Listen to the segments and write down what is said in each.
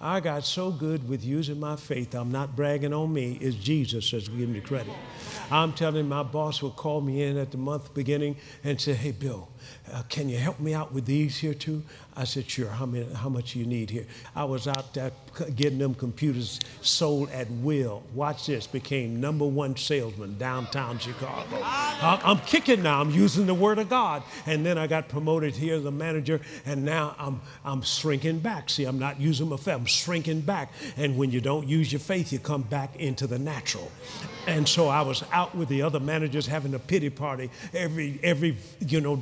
I got so good with using my faith. I'm not bragging on me. It's Jesus that's giving me credit. I'm telling you, my boss would call me in at the month beginning and say, hey, Bill, can you help me out with these here too? I said, sure. How much you need here? I was out there getting them computers sold at will. Watch this. Became #1 salesman downtown Chicago. I'm kicking now. I'm using the word of God. And then I got promoted here as a manager, and now I'm shrinking back. See, I'm not using my faith. I'm shrinking back. And when you don't use your faith, you come back into the natural. And so I was out with the other managers having a pity party every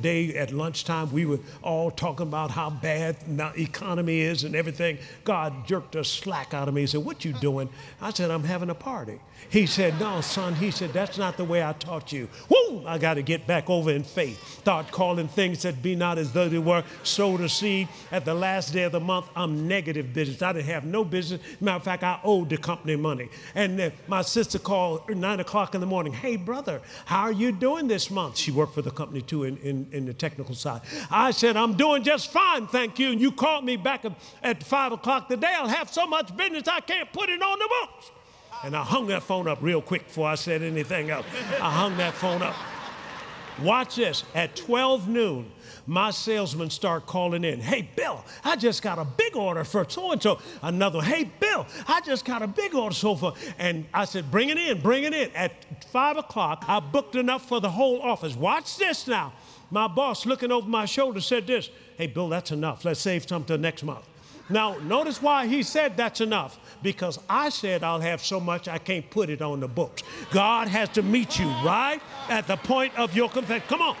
day at lunchtime. We were all talking about how bad the economy is and everything. God jerked the slack out of me. He said, what you doing? I said, I'm having a party. He said, no, son. He said, that's not the way I taught you. Woo! I got to get back over in faith. Start calling things that be not as though they were. Sow the seed. At the last day of the month, I'm negative business. I didn't have no business. Matter of fact, I owed the company money. And my sister called 9 o'clock in the morning. Hey, brother, how are you doing this month? She worked for the company, too, in the technical side. I said, I'm doing just fine, thank you. And you called me back at 5 o'clock today. I'll have so much business I can't put it on the books. And I hung that phone up real quick before I said anything else. I hung that phone up. Watch this. At 12 noon, my salesmen start calling in. Hey, Bill, I just got a big order for so-and-so. Another, hey, Bill, I just got a big order so-and-so. And I said, bring it in, bring it in. At 5 o'clock, I booked enough for the whole office. Watch this now. My boss, looking over my shoulder, said this. Hey, Bill, that's enough. Let's save some till next month. Now, notice why he said that's enough. Because I said I'll have so much I can't put it on the books. God has to meet you right at the point of your confession. Come on.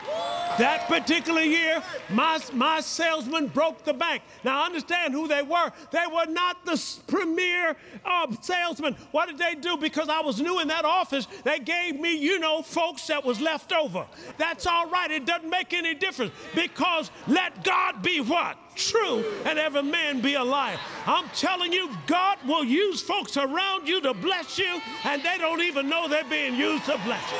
That particular year, my salesman broke the bank. Now, understand who they were. They were not the premier salesman. What did they do? Because I was new in that office, they gave me, folks that was left over. That's all right. It doesn't make any difference. Because let God be what? True, and every man be a liar. I'm telling you, God will use folks around you to bless you, and they don't even know they're being used to bless you.